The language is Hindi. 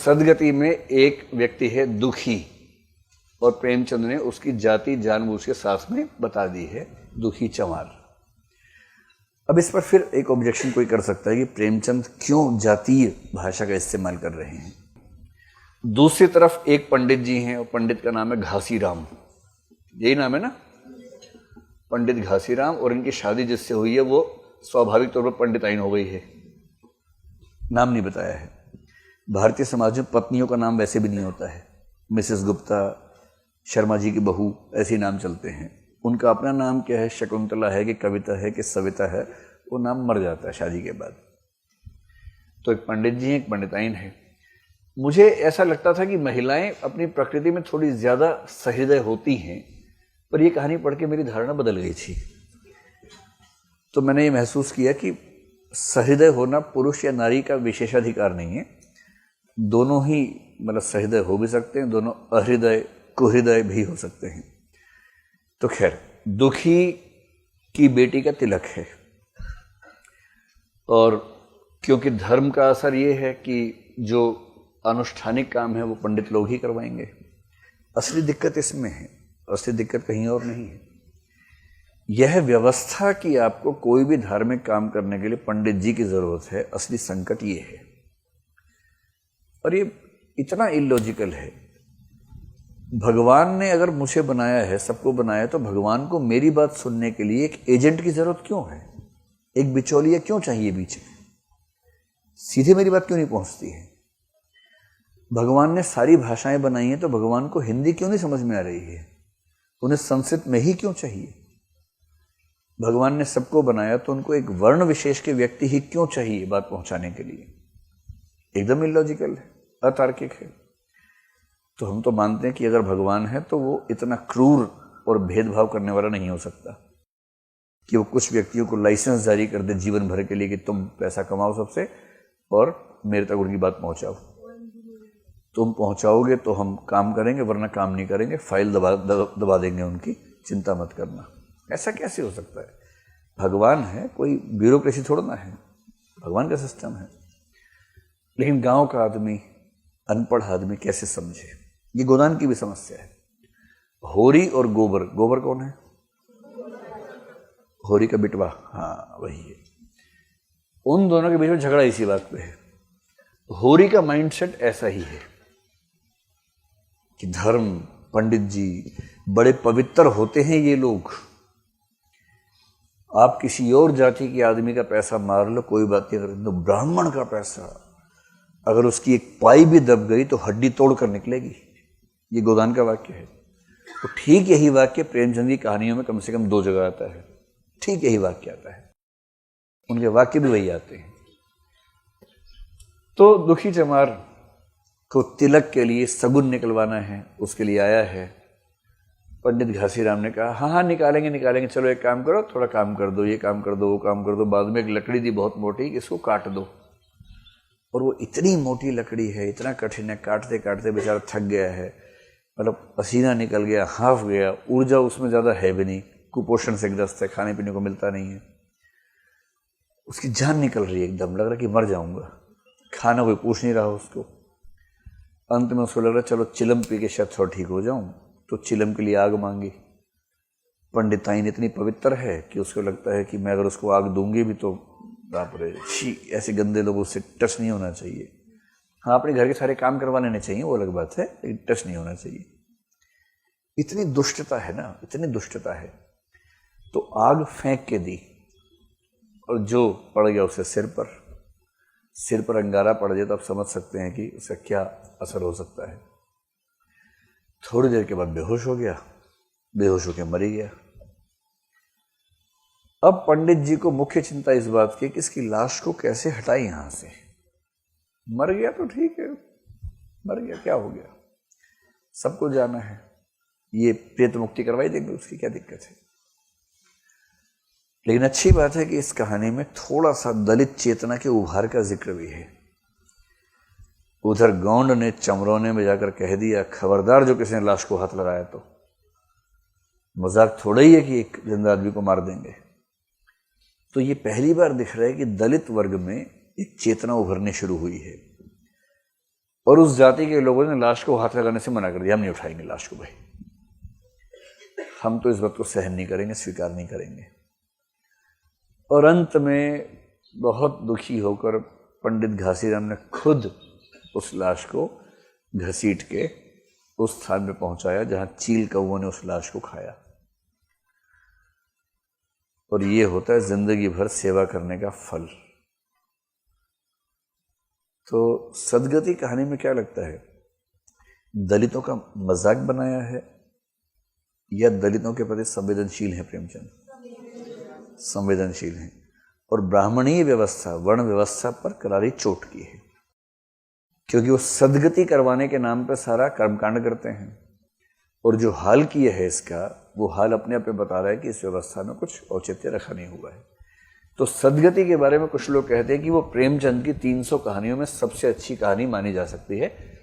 सदगति में एक व्यक्ति है दुखी, और प्रेमचंद ने उसकी जाति जानबूझ के साथ में बता दी है, दुखी चमार। अब इस पर फिर एक ऑब्जेक्शन कोई कर सकता है कि प्रेमचंद क्यों जातीय भाषा का इस्तेमाल कर रहे हैं। दूसरी तरफ एक पंडित जी हैं, और पंडित का नाम है घासीराम, यही नाम है ना, पंडित घासीराम, और इनकी शादी जिससे हुई है वो स्वाभाविक तौर पर पंडिताइन हो गई है, नाम नहीं बताया है। भारतीय समाज में पत्नियों का नाम वैसे भी नहीं होता है, मिसेस गुप्ता, शर्मा जी की बहू, ऐसे नाम चलते हैं। उनका अपना नाम क्या है, शकुंतला है कि कविता है कि सविता है, वो नाम मर जाता है शादी के बाद। तो एक पंडित जी हैं, एक पंडिताइन है। मुझे ऐसा लगता था कि महिलाएं अपनी प्रकृति में थोड़ी ज्यादा सहृदय होती हैं, पर यह कहानी पढ़ के मेरी धारणा बदल गई थी। तो मैंने ये महसूस किया कि सहृदय होना पुरुष या नारी का विशेषाधिकार नहीं है, दोनों ही मतलब सहृदय हो भी सकते हैं, दोनों अहृदय कुहृदय भी हो सकते हैं। तो खैर, दुखी की बेटी का तिलक है, और क्योंकि धर्म का असर ये है कि जो अनुष्ठानिक काम है वो पंडित लोग ही करवाएंगे। असली दिक्कत इसमें है, असली दिक्कत कहीं और नहीं है। यह व्यवस्था कि आपको कोई भी धार्मिक काम करने के लिए पंडित जी की जरूरत है, असली संकट ये है। और ये इतना इलॉजिकल है। भगवान ने अगर मुझे बनाया है, सबको बनाया है, तो भगवान को मेरी बात सुनने के लिए एक एजेंट की जरूरत क्यों है, एक बिचौलिया क्यों चाहिए बीच में? सीधे मेरी बात क्यों नहीं पहुंचती है? भगवान ने सारी भाषाएं बनाई हैं, तो भगवान को हिंदी क्यों नहीं समझ में आ रही है? उन्हें संस्कृत में ही क्यों चाहिए? भगवान ने सबको बनाया, तो उनको एक वर्ण विशेष के व्यक्ति ही क्यों चाहिए बात पहुंचाने के लिए? एकदम इलॉजिकल है, अतार्किक है। तो हम तो मानते हैं कि अगर भगवान है तो वो इतना क्रूर और भेदभाव करने वाला नहीं हो सकता कि वो कुछ व्यक्तियों को लाइसेंस जारी कर दे जीवन भर के लिए कि तुम पैसा कमाओ सबसे और मेरे तक उनकी बात पहुंचाओ। तुम पहुंचाओगे तो हम काम करेंगे, वरना काम नहीं करेंगे, फाइल दबा देंगे उनकी, चिंता मत करना। ऐसा कैसे हो सकता है? भगवान है, कोई ब्यूरोक्रेसी थोड़ा ना है, भगवान का सिस्टम है। लेकिन गांव का आदमी, अनपढ़ आदमी कैसे समझे? ये गोदान की भी समस्या है। होरी और गोबर, गोबर कौन है? होरी का बिटवा, हाँ वही है। उन दोनों के बीच में झगड़ा इसी बात पे है। होरी का माइंडसेट ऐसा ही है कि धर्म, पंडित जी बड़े पवित्र होते हैं ये लोग। आप किसी और जाति के आदमी का पैसा मार लो कोई बात नहीं, अगर तो ब्राह्मण का पैसा अगर उसकी एक पाई भी दब गई तो हड्डी तोड़ कर निकलेगी। ये गोदान का वाक्य है। तो ठीक यही वाक्य प्रेमचंद की कहानियों में कम से कम 2 जगह आता है। ठीक यही वाक्य आता है, उनके वाक्य भी वही आते हैं। तो दुखी चमार को तिलक के लिए सगुन निकलवाना है, उसके लिए आया है। पंडित घासीराम ने कहा हाँ हाँ निकालेंगे निकालेंगे, चलो एक काम करो, थोड़ा काम कर दो, ये काम कर दो, वो काम कर दो। बाद में एक लकड़ी थी बहुत मोटी, इसको काट दो। और वो इतनी मोटी लकड़ी है, इतना कठिन है, काटते काटते बेचारा थक गया है, मतलब पसीना निकल गया, हाफ गया, ऊर्जा उसमें ज़्यादा है भी नहीं, कुपोषण से ग्रस्त है, खाने पीने को मिलता नहीं है, उसकी जान निकल रही है, एकदम लग रहा कि मर जाऊंगा, खाना कोई पूछ नहीं रहा उसको। अंत में उसको लग रहा चलो चिलम पी के शायद थोड़ा ठीक हो जाऊं, तो चिलम के लिए आग मांगी। पंडिताइन इतनी पवित्र है कि उसको लगता है कि मैं अगर उसको आग दूंगी भी तो बाप रे छी, ऐसे गंदे लोगों से टच नहीं होना चाहिए। हाँ, अपने घर के सारे काम करवा लेने चाहिए, वो अलग बात है, लेकिन टच नहीं होना चाहिए। इतनी दुष्टता है ना, इतनी दुष्टता है। तो आग फेंक के दी और जो पड़ गया उसे सिर पर अंगारा पड़ जाए तो आप समझ सकते हैं कि उसका क्या असर हो सकता है। थोड़ी देर के बाद बेहोश हो गया, बेहोश होकर मर गया। अब पंडित जी को मुख्य चिंता इस बात की कि इसकी लाश को कैसे हटाएं यहां से। मर गया तो ठीक है, मर गया क्या हो गया, सबको जाना है, ये प्रेत मुक्ति करवाई देंगे, उसकी क्या दिक्कत है। लेकिन अच्छी बात है कि इस कहानी में थोड़ा सा दलित चेतना के उभार का जिक्र भी है। उधर गौंड ने चमरोने में जाकर कह दिया खबरदार जो किसी ने लाश को हाथ लगाया तो। मजाक थोड़ा ही है कि एक जिंदा आदमी को मार देंगे। तो ये पहली बार दिख रहा है कि दलित वर्ग में एक चेतना उभरने शुरू हुई है। और उस जाति के लोगों ने लाश को हाथ लगाने से मना कर दिया, हम नहीं उठाएंगे लाश को भाई, हम तो इस बात को सहन नहीं करेंगे, स्वीकार नहीं करेंगे। और अंत में बहुत दुखी होकर पंडित घासीराम ने खुद उस लाश को घसीट के उस स्थान में पहुंचाया जहां चील कौओं ने उस लाश को खाया। और ये होता है जिंदगी भर सेवा करने का फल। तो सदगति कहानी में क्या लगता है, दलितों का मजाक बनाया है या दलितों के प्रति संवेदनशील है प्रेमचंद? संवेदनशील है। और ब्राह्मणीय व्यवस्था, वर्ण व्यवस्था पर करारी चोट की है, क्योंकि वो सदगति करवाने के नाम पर सारा कर्मकांड करते हैं। और जो हाल किया है इसका, वो हाल अपने आप में बता रहा है कि इस व्यवस्था में कुछ औचित्य रखा नहीं हुआ है। तो सदगति के बारे में कुछ लोग कहते हैं कि वो प्रेमचंद की 300 कहानियों में सबसे अच्छी कहानी मानी जा सकती है।